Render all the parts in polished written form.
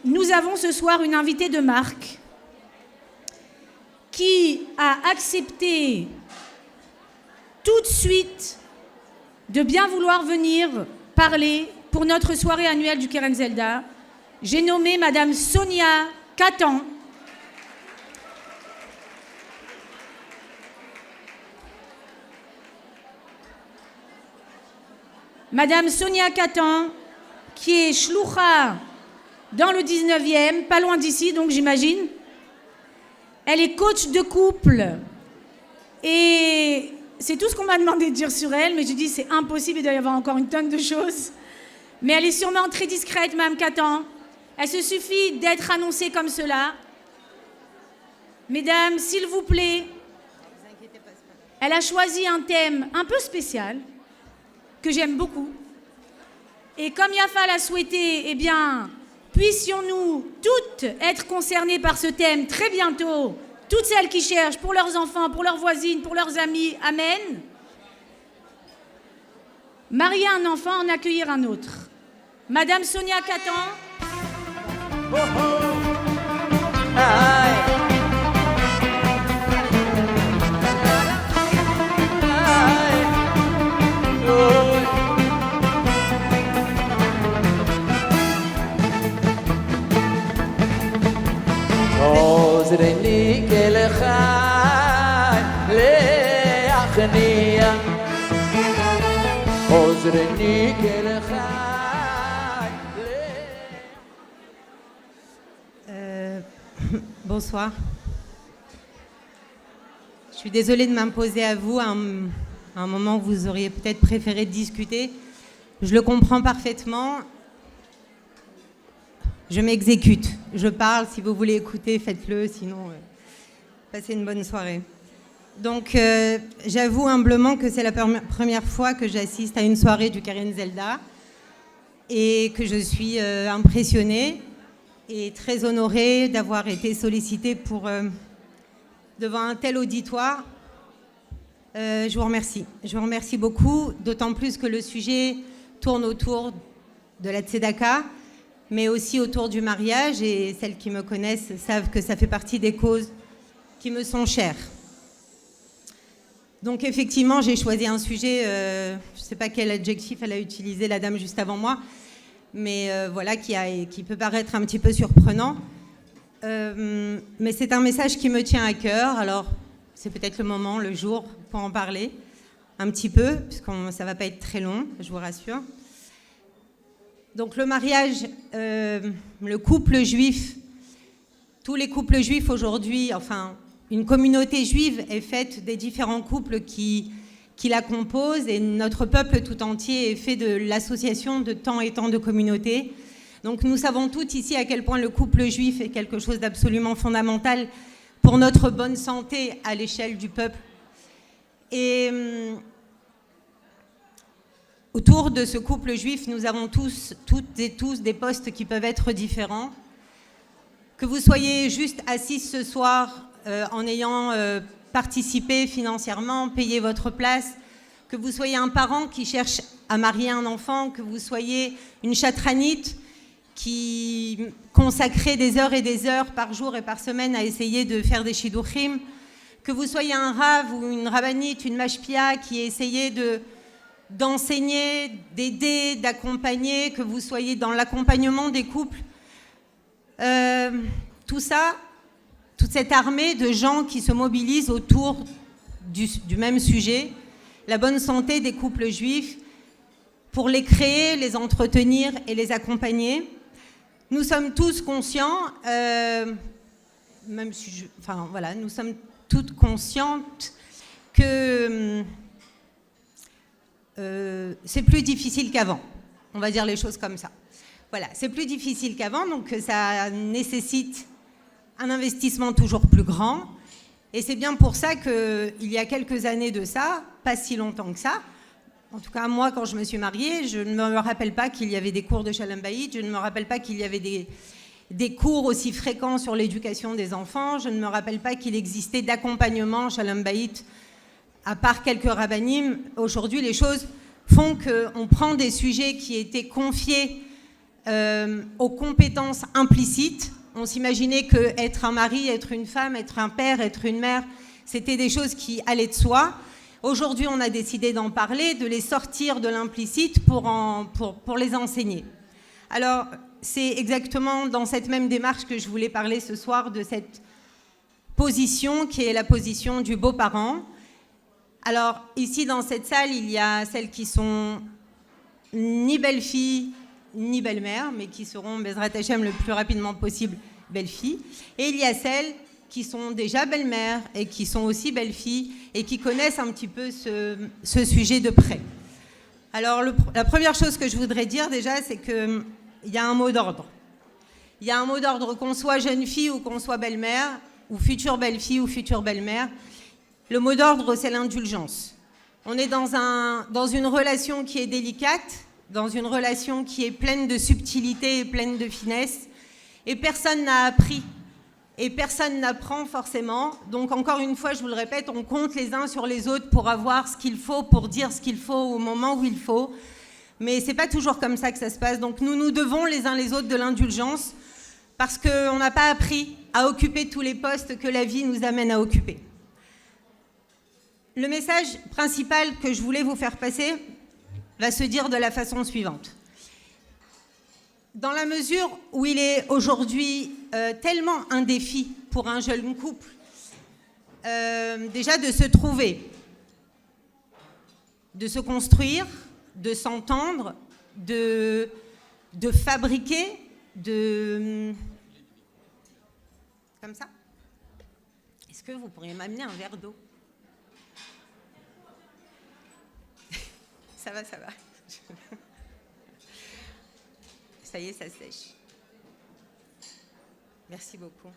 nous avons ce soir une invitée de marque qui a accepté tout de suite de bien vouloir venir parler pour notre soirée annuelle du Kerenzelda. J'ai nommé Madame Sonia Catan. Madame Sonia Catan, qui est shloucha dans le 19e, pas loin d'ici, donc j'imagine. Elle est coach de couple. Et c'est tout ce qu'on m'a demandé de dire sur elle, mais je dis c'est impossible, il doit y avoir encore une tonne de choses. Mais elle est sûrement très discrète, Mme Catan. Elle se suffit d'être annoncée comme cela. Mesdames, s'il vous plaît, elle a choisi un thème un peu spécial, que j'aime beaucoup. Et comme Yafa l'a souhaité, eh bien, puissions-nous toutes être concernées par ce thème très bientôt, toutes celles qui cherchent pour leurs enfants, pour leurs voisines, pour leurs amis. Amen. Marier un enfant, en accueillir un autre. Madame Sonia Catan. Oh, oh. Aïe. عذرني كل خال لأخنية عذرني كل خال. Bonsoir. Je suis désolée de m'imposer à vous à un moment où vous auriez peut-être préféré discuter. Je le comprends parfaitement. Je m'exécute. Je parle. Si vous voulez écouter, faites-le. Sinon, passez une bonne soirée. Donc, j'avoue humblement que c'est la première fois que j'assiste à une soirée du Kerenzelda et que je suis impressionnée et très honorée d'avoir été sollicitée pour devant un tel auditoire. Je vous remercie. Je vous remercie beaucoup, d'autant plus que le sujet tourne autour de la tzedaka, mais aussi autour du mariage, et celles qui me connaissent savent que ça fait partie des causes qui me sont chères. Donc effectivement, j'ai choisi un sujet, je ne sais pas quel adjectif elle a utilisé, la dame juste avant moi, mais voilà, qui peut paraître un petit peu surprenant. Mais c'est un message qui me tient à cœur, alors c'est peut-être le moment, le jour, pour en parler un petit peu, puisque ça ne va pas être très long, je vous rassure. Donc le mariage, le couple juif, tous les couples juifs aujourd'hui, enfin une communauté juive est faite des différents couples qui la composent, et notre peuple tout entier est fait de l'association de tant et tant de communautés. Donc nous savons toutes ici à quel point le couple juif est quelque chose d'absolument fondamental pour notre bonne santé à l'échelle du peuple. Et autour de ce couple juif, nous avons toutes et tous des postes qui peuvent être différents. Que vous soyez juste assis ce soir en ayant participé financièrement, payé votre place, que vous soyez un parent qui cherche à marier un enfant, que vous soyez une chatranite qui consacrait des heures et des heures par jour et par semaine à essayer de faire des shidduchim, que vous soyez un rav ou une rabbinite, une mashpia qui essayait d'enseigner, d'aider, d'accompagner, que vous soyez dans l'accompagnement des couples. Tout ça, toute cette armée de gens qui se mobilisent autour du même sujet, la bonne santé des couples juifs, pour les créer, les entretenir et les accompagner. Nous sommes tous conscients, même si nous sommes toutes conscientes que c'est plus difficile qu'avant. On va dire les choses comme ça. Voilà, c'est plus difficile qu'avant, donc ça nécessite un investissement toujours plus grand. Et c'est bien pour ça qu'il y a quelques années de ça, pas si longtemps que ça, en tout cas moi quand je me suis mariée, je ne me rappelle pas qu'il y avait des cours de Shalom Bayit, je ne me rappelle pas qu'il y avait des cours aussi fréquents sur l'éducation des enfants, je ne me rappelle pas qu'il existait d'accompagnement Shalom Bayit, à part quelques rabbinim. Aujourd'hui les choses font qu'on prend des sujets qui étaient confiés aux compétences implicites. On s'imaginait que être un mari, être une femme, être un père, être une mère, c'était des choses qui allaient de soi. Aujourd'hui, on a décidé d'en parler, de les sortir de l'implicite pour les enseigner. Alors, c'est exactement dans cette même démarche que je voulais parler ce soir de cette position qui est la position du beau-parent. Alors, ici, dans cette salle, il y a celles qui sont ni belles-filles, ni belle-mère, mais qui seront, Bezrat Hachem, le plus rapidement possible, belles-filles. Et il y a celles qui sont déjà belles-mères et qui sont aussi belles-filles et qui connaissent un petit peu ce sujet de près. Alors, la première chose que je voudrais dire déjà, c'est qu'il y a un mot d'ordre. Il y a un mot d'ordre qu'on soit jeune fille ou qu'on soit belle-mère, ou future belle-fille ou future belle-mère. Le mot d'ordre, c'est l'indulgence. On est dans une relation qui est délicate, dans une relation qui est pleine de subtilité et pleine de finesse, et personne n'a appris, et personne n'apprend forcément. Donc encore une fois, je vous le répète, on compte les uns sur les autres pour avoir ce qu'il faut, pour dire ce qu'il faut au moment où il faut, mais c'est pas toujours comme ça que ça se passe. Donc nous devons les uns les autres de l'indulgence, parce qu'on n'a pas appris à occuper tous les postes que la vie nous amène à occuper. Le message principal que je voulais vous faire passer va se dire de la façon suivante. Dans la mesure où il est aujourd'hui tellement un défi pour un jeune couple, déjà de se trouver, de se construire, de s'entendre, de fabriquer, comme ça. Est-ce que vous pourriez m'amener un verre d'eau ? Ça va, ça va. Ça y est, ça sèche. Merci beaucoup.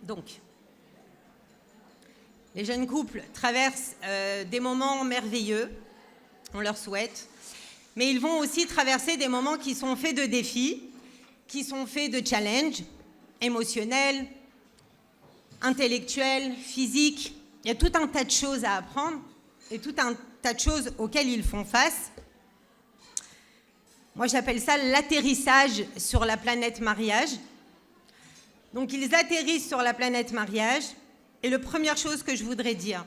Donc, les jeunes couples traversent des moments merveilleux, on leur souhaite, mais ils vont aussi traverser des moments qui sont faits de défis, qui sont faits de challenges émotionnels, intellectuels, physiques. Il y a tout un tas de choses à apprendre et tout un tas de choses auxquelles ils font face. Moi, j'appelle ça l'atterrissage sur la planète mariage. Donc, ils atterrissent sur la planète mariage. Et la première chose que je voudrais dire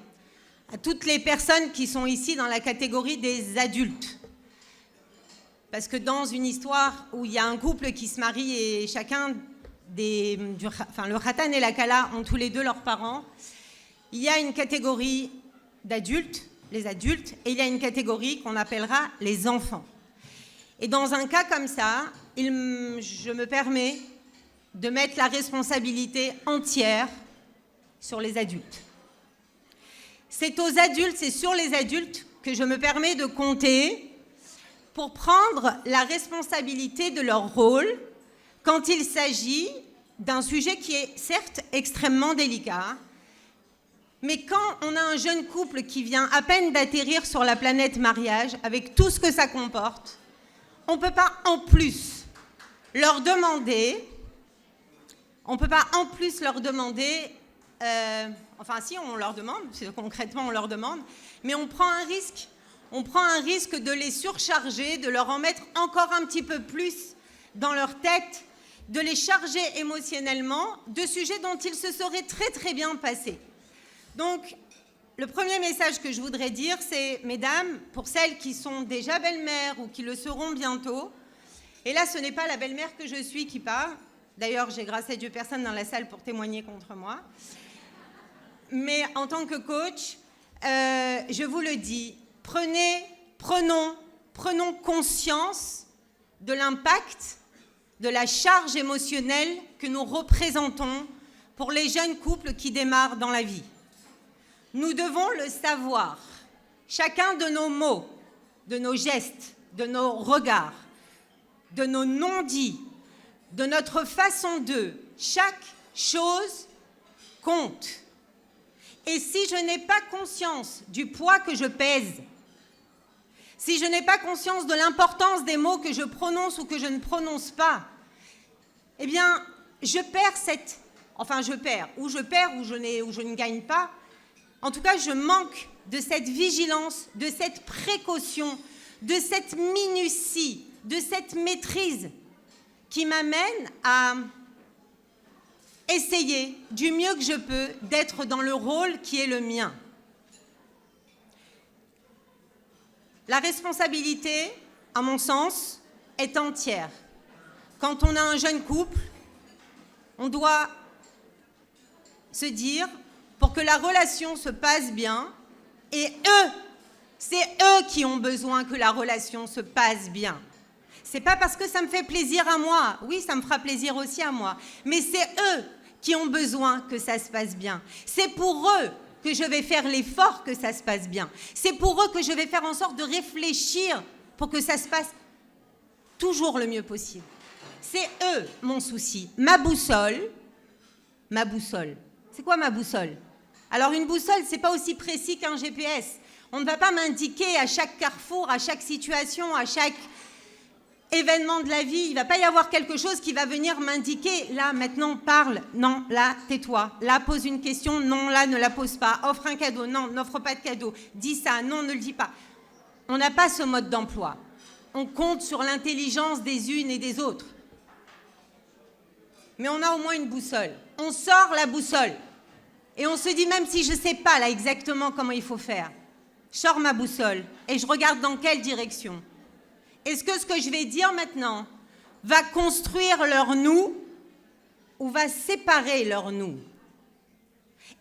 à toutes les personnes qui sont ici dans la catégorie des adultes, parce que dans une histoire où il y a un couple qui se marie et chacun le khatan et la kala ont tous les deux leurs parents, il y a une catégorie d'adultes, les adultes, et il y a une catégorie qu'on appellera les enfants. Et dans un cas comme ça, je me permets de mettre la responsabilité entière sur les adultes. C'est aux adultes, c'est sur les adultes que je me permets de compter pour prendre la responsabilité de leur rôle quand il s'agit d'un sujet qui est certes extrêmement délicat, mais quand on a un jeune couple qui vient à peine d'atterrir sur la planète mariage, avec tout ce que ça comporte, on ne peut pas en plus leur demander, enfin si on leur demande, concrètement on leur demande, mais on prend un risque. On prend un risque de les surcharger, de leur en mettre encore un petit peu plus dans leur tête, de les charger émotionnellement de sujets dont ils se seraient très très bien passés. Donc, le premier message que je voudrais dire, c'est, mesdames, pour celles qui sont déjà belles-mères ou qui le seront bientôt, et là, ce n'est pas la belle-mère que je suis qui parle, d'ailleurs, j'ai grâce à Dieu personne dans la salle pour témoigner contre moi, mais en tant que coach, je vous le dis, prenons conscience de l'impact, de la charge émotionnelle que nous représentons pour les jeunes couples qui démarrent dans la vie. Nous devons le savoir. Chacun de nos mots, de nos gestes, de nos regards, de nos non-dits, de notre façon de, chaque chose compte. Et si je n'ai pas conscience du poids que je pèse, si je n'ai pas conscience de l'importance des mots que je prononce ou que je ne prononce pas, eh bien, je perds cette Enfin, je perds ou je ne gagne pas. En tout cas, je manque de cette vigilance, de cette précaution, de cette minutie, de cette maîtrise qui m'amène à essayer du mieux que je peux d'être dans le rôle qui est le mien. La responsabilité, à mon sens, est entière. Quand on a un jeune couple, on doit se dire, pour que la relation se passe bien, et c'est eux qui ont besoin que la relation se passe bien. C'est pas parce que ça me fait plaisir à moi, oui, ça me fera plaisir aussi à moi, mais c'est eux qui ont besoin que ça se passe bien. C'est pour eux que je vais faire l'effort que ça se passe bien. C'est pour eux que je vais faire en sorte de réfléchir pour que ça se passe toujours le mieux possible. C'est eux mon souci. Ma boussole. C'est quoi ma boussole? Alors une boussole, c'est pas aussi précis qu'un GPS. On ne va pas m'indiquer à chaque carrefour, à chaque situation, à chaque événement de la vie. Il ne va pas y avoir quelque chose qui va venir m'indiquer. Là, maintenant, parle. Non, là, tais-toi. Là, pose une question. Non, là, ne la pose pas. Offre un cadeau. Non, n'offre pas de cadeau. Dis ça. Non, ne le dis pas. On n'a pas ce mode d'emploi. On compte sur l'intelligence des unes et des autres. Mais on a au moins une boussole. On sort la boussole. Et on se dit, même si je ne sais pas là exactement comment il faut faire, je sors ma boussole et je regarde dans quelle direction. Est-ce que ce que je vais dire maintenant va construire leur nous ou va séparer leur nous?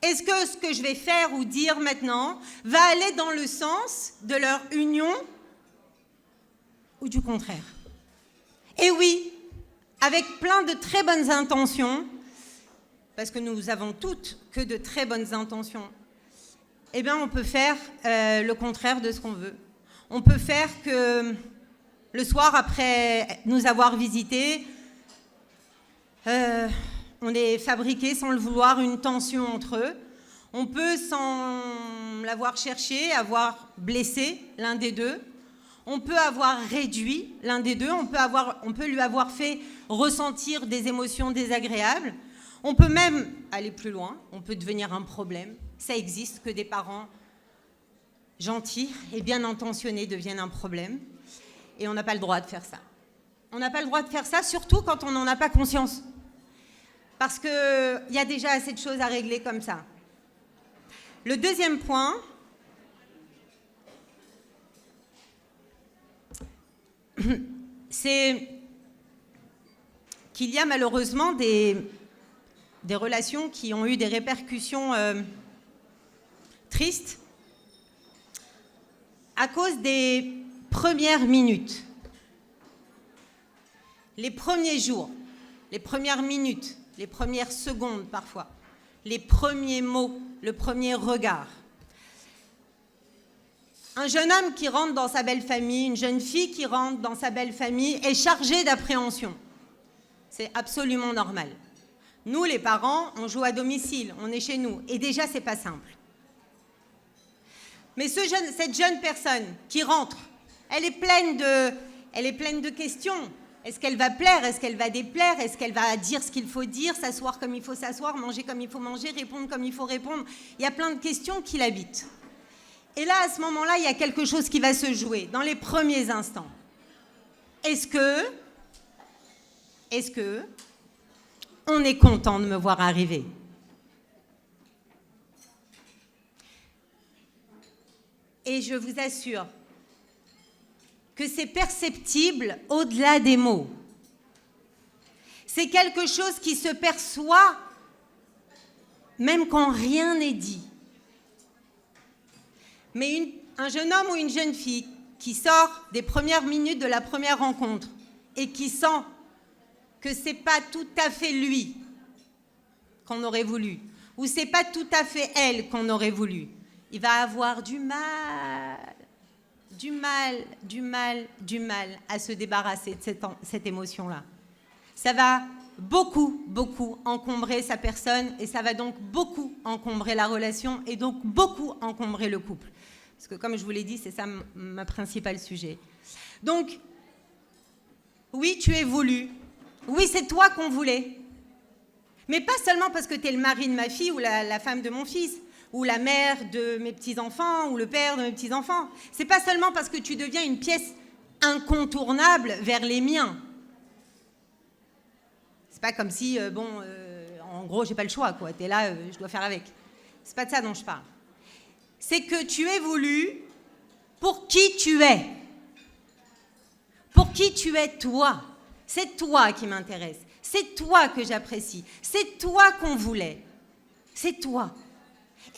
Est-ce que ce que je vais faire ou dire maintenant va aller dans le sens de leur union ou du contraire? Et oui, avec plein de très bonnes intentions, parce que nous avons toutes que de très bonnes intentions, eh bien on peut faire le contraire de ce qu'on veut. On peut faire que le soir, après nous avoir visités, on ait fabriqué sans le vouloir une tension entre eux. On peut, sans l'avoir cherché, avoir blessé l'un des deux. On peut avoir réduit l'un des deux. On peut lui avoir fait ressentir des émotions désagréables. On peut même aller plus loin. On peut devenir un problème. Ça existe que des parents gentils et bien intentionnés deviennent un problème. Et on n'a pas le droit de faire ça. On n'a pas le droit de faire ça, surtout quand on n'en a pas conscience. Parce qu'il y a déjà assez de choses à régler comme ça. Le deuxième point, c'est qu'il y a malheureusement des relations qui ont eu des répercussions tristes à cause des premières minutes, les premiers jours, les premières minutes, les premières secondes parfois, les premiers mots, le premier regard. Un jeune homme qui rentre dans sa belle famille, une jeune fille qui rentre dans sa belle famille est chargée d'appréhension. C'est absolument normal. Nous, les parents, on joue à domicile, on est chez nous, et déjà, c'est pas simple. Mais cette jeune personne qui rentre, elle est pleine de questions. Est-ce qu'elle va plaire? Est-ce qu'elle va déplaire? Est-ce qu'elle va dire ce qu'il faut dire, s'asseoir comme il faut s'asseoir, manger comme il faut manger, répondre comme il faut répondre? Il y a plein de questions qui l'habitent. Et là, à ce moment-là, il y a quelque chose qui va se jouer dans les premiers instants. Est-ce que on est content de me voir arriver? Et je vous assure que c'est perceptible au-delà des mots. C'est quelque chose qui se perçoit même quand rien n'est dit. Mais un jeune homme ou une jeune fille qui sort des premières minutes de la première rencontre et qui sent que c'est pas tout à fait lui qu'on aurait voulu, ou c'est pas tout à fait elle qu'on aurait voulu, il va avoir du mal à se débarrasser de cette émotion-là. Ça va beaucoup encombrer sa personne et ça va donc beaucoup encombrer la relation et donc beaucoup encombrer le couple. Parce que comme je vous l'ai dit, c'est ça ma principale sujet. Donc, oui, tu es voulu. Oui, c'est toi qu'on voulait. Mais pas seulement parce que tu es le mari de ma fille ou la femme de mon fils, ou la mère de mes petits-enfants, ou le père de mes petits-enfants. C'est pas seulement parce que tu deviens une pièce incontournable vers les miens. C'est pas comme si, en gros, j'ai pas le choix, quoi. T'es là, je dois faire avec. C'est pas de ça dont je parle. C'est que tu es voulu pour qui tu es. Pour qui tu es, toi. C'est toi qui m'intéresse. C'est toi que j'apprécie. C'est toi qu'on voulait. C'est toi.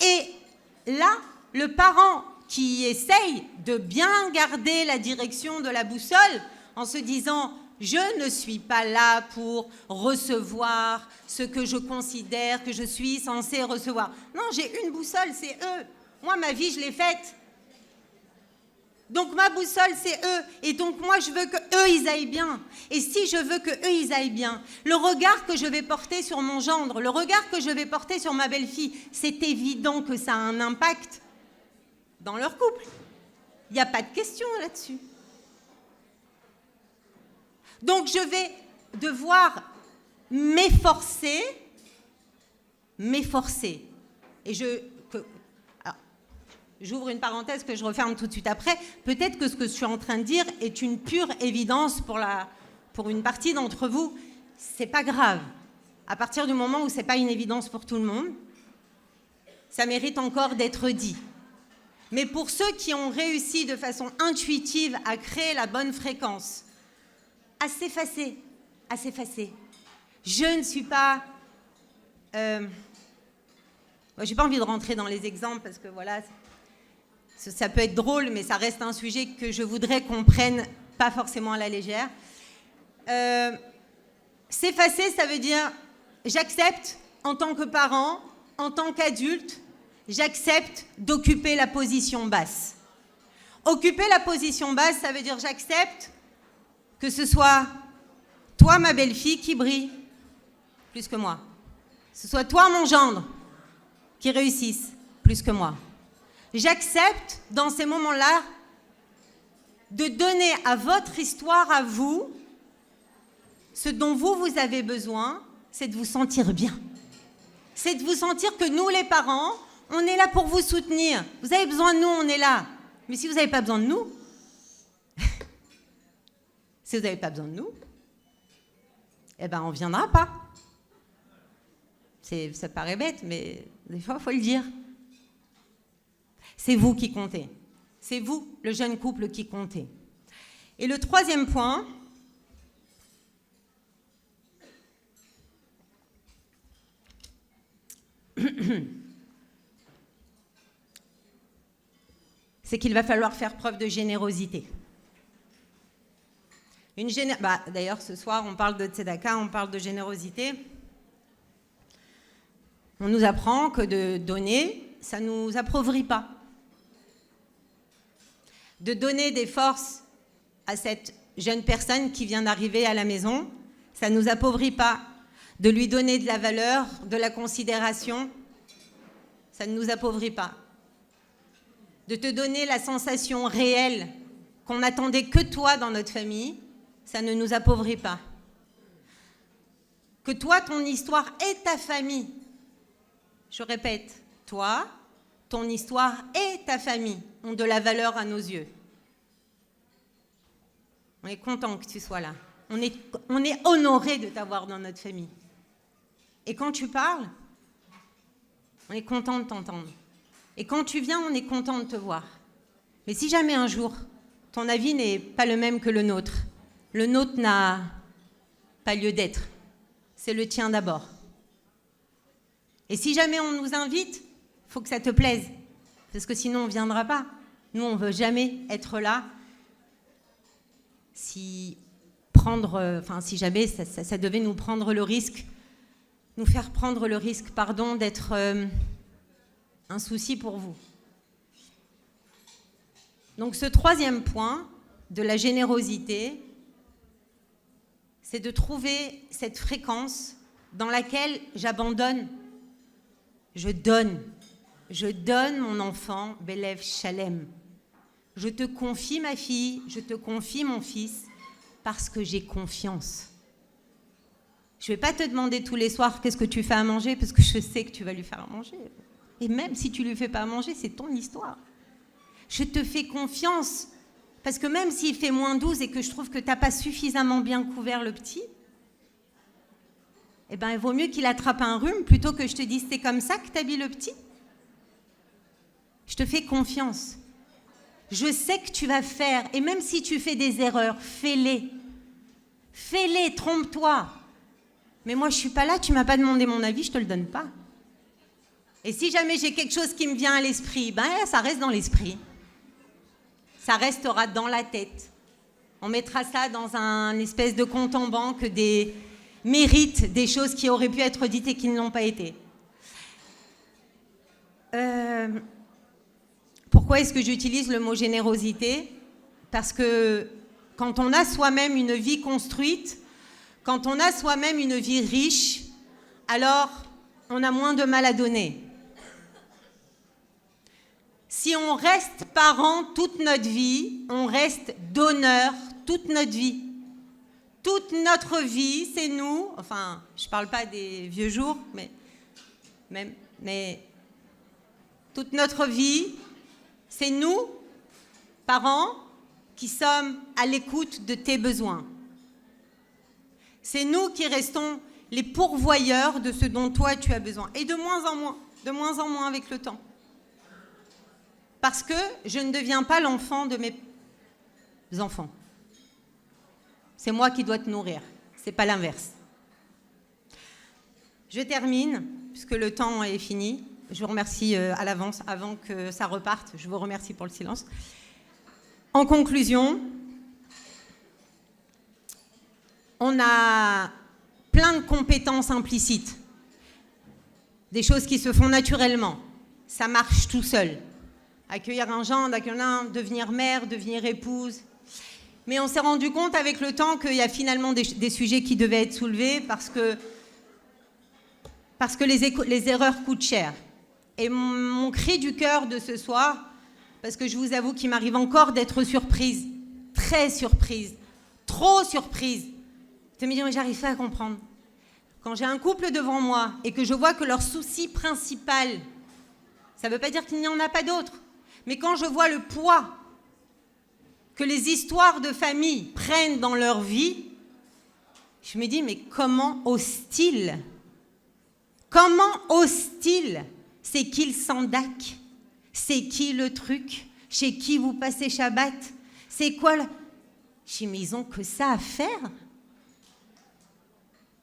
Et là, le parent qui essaye de bien garder la direction de la boussole en se disant « Je ne suis pas là pour recevoir ce que je considère que je suis censé recevoir. » Non, j'ai une boussole, c'est eux. Moi, ma vie, je l'ai faite. Donc ma boussole, c'est eux. Et donc moi, je veux qu'eux, ils aillent bien. Et si je veux qu'eux, ils aillent bien, le regard que je vais porter sur mon gendre, le regard que je vais porter sur ma belle-fille, c'est évident que ça a un impact dans leur couple. Il n'y a pas de question là-dessus. Donc je vais devoir m'efforcer. Et j'ouvre une parenthèse que je referme tout de suite après. Peut-être que ce que je suis en train de dire est une pure évidence pour une partie d'entre vous. C'est pas grave. À partir du moment où c'est pas une évidence pour tout le monde, ça mérite encore d'être dit. Mais pour ceux qui ont réussi de façon intuitive à créer la bonne fréquence, à s'effacer. Je ne suis pas... j'ai pas envie de rentrer dans les exemples parce que voilà... Ça peut être drôle, mais ça reste un sujet que je voudrais qu'on prenne pas forcément à la légère. S'effacer, ça veut dire j'accepte en tant que parent, en tant qu'adulte, j'accepte d'occuper la position basse. Occuper la position basse, ça veut dire j'accepte que ce soit toi, ma belle-fille, qui brille plus que moi. Que ce soit toi, mon gendre, qui réussisse plus que moi. J'accepte, dans ces moments-là, de donner à votre histoire, à vous, ce dont vous avez besoin, c'est de vous sentir bien. C'est de vous sentir que nous, les parents, on est là pour vous soutenir. Vous avez besoin de nous, on est là. Mais si vous n'avez pas besoin de nous, eh ben, on ne viendra pas. Ça paraît bête, mais des fois, il faut le dire. C'est vous qui comptez. C'est vous, le jeune couple, qui comptez. Et le troisième point, c'est qu'il va falloir faire preuve de générosité. D'ailleurs, ce soir, on parle de tzedaka, on parle de générosité. On nous apprend que de donner, ça ne nous appauvrit pas. De donner des forces à cette jeune personne qui vient d'arriver à la maison, ça ne nous appauvrit pas. De lui donner de la valeur, de la considération, ça ne nous appauvrit pas. De te donner la sensation réelle qu'on n'attendait que toi dans notre famille, ça ne nous appauvrit pas. Que toi, ton histoire et ta famille, je répète, toi, ton histoire et ta famille ont de la valeur à nos yeux. On est content que tu sois là. On est honoré de t'avoir dans notre famille. Et quand tu parles, on est content de t'entendre. Et quand tu viens, on est content de te voir. Mais si jamais un jour, ton avis n'est pas le même que le nôtre n'a pas lieu d'être. C'est le tien d'abord. Et si jamais on nous invite, il faut que ça te plaise. Parce que sinon, on ne viendra pas. Nous, on ne veut jamais être là. Si jamais ça devait nous prendre le risque, nous faire prendre le risque, d'être un souci pour vous. Donc ce troisième point de la générosité, c'est de trouver cette fréquence dans laquelle j'abandonne. Je donne mon enfant, Belev Shalem. Je te confie ma fille, je te confie mon fils, parce que j'ai confiance. Je ne vais pas te demander tous les soirs qu'est-ce que tu fais à manger, parce que je sais que tu vas lui faire à manger. Et même si tu ne lui fais pas à manger, c'est ton histoire. Je te fais confiance, parce que même s'il fait -12 et que je trouve que tu n'as pas suffisamment bien couvert le petit, eh ben, il vaut mieux qu'il attrape un rhume plutôt que je te dise c'est comme ça que tu habilles le petit. Je te fais confiance. Je sais que tu vas faire, et même si tu fais des erreurs, fais-les. Fais-les, trompe-toi. Mais moi, je ne suis pas là, tu ne m'as pas demandé mon avis, je ne te le donne pas. Et si jamais j'ai quelque chose qui me vient à l'esprit, ben, ça reste dans l'esprit. Ça restera dans la tête. On mettra ça dans un espèce de compte en banque des mérites, des choses qui auraient pu être dites et qui ne l'ont pas été. Pourquoi est-ce que j'utilise le mot générosité? Parce que quand on a soi-même une vie construite, quand on a soi-même une vie riche, alors on a moins de mal à donner. Si on reste parent toute notre vie, on reste donneur toute notre vie. Toute notre vie, c'est nous, enfin, je ne parle pas des vieux jours, mais toute notre vie, c'est nous, parents, qui sommes à l'écoute de tes besoins. C'est nous qui restons les pourvoyeurs de ce dont toi tu as besoin. Et de moins en moins avec le temps. Parce que je ne deviens pas l'enfant de mes enfants. C'est moi qui dois te nourrir, c'est pas l'inverse. Je termine, puisque le temps est fini. Je vous remercie à l'avance, avant que ça reparte. Je vous remercie pour le silence. En conclusion, on a plein de compétences implicites, des choses qui se font naturellement. Ça marche tout seul. Accueillir un gendre, devenir mère, devenir épouse. Mais on s'est rendu compte avec le temps qu'il y a finalement des sujets qui devaient être soulevés parce que les erreurs coûtent cher. Et mon cri du cœur de ce soir, parce que je vous avoue qu'il m'arrive encore d'être surprise, très surprise, trop surprise, de me dire mais j'arrive pas à comprendre. Quand j'ai un couple devant moi et que je vois que leur souci principal, ça ne veut pas dire qu'il n'y en a pas d'autres, mais quand je vois le poids que les histoires de famille prennent dans leur vie, je me dis, mais comment osent-ils? Comment osent-ils? C'est qui le sandac? C'est qui le truc? Chez qui vous passez Shabbat? C'est quoi le... Je dis, mais ils ont que ça à faire.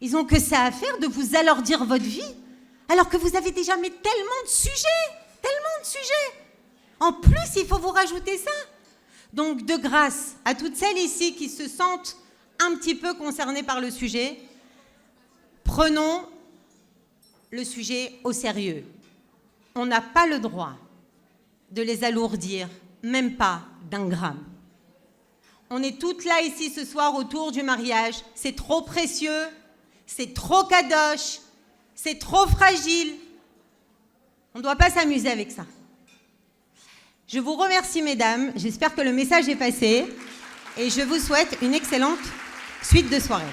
Ils ont que ça à faire de vous alourdir votre vie, alors que vous avez déjà mis tellement de sujets. En plus, il faut vous rajouter ça. Donc, de grâce à toutes celles ici qui se sentent un petit peu concernées par le sujet, prenons le sujet au sérieux. On n'a pas le droit de les alourdir, même pas d'1 gramme. On est toutes là ici ce soir autour du mariage. C'est trop précieux, c'est trop kadosh, c'est trop fragile. On ne doit pas s'amuser avec ça. Je vous remercie, mesdames. J'espère que le message est passé et je vous souhaite une excellente suite de soirée.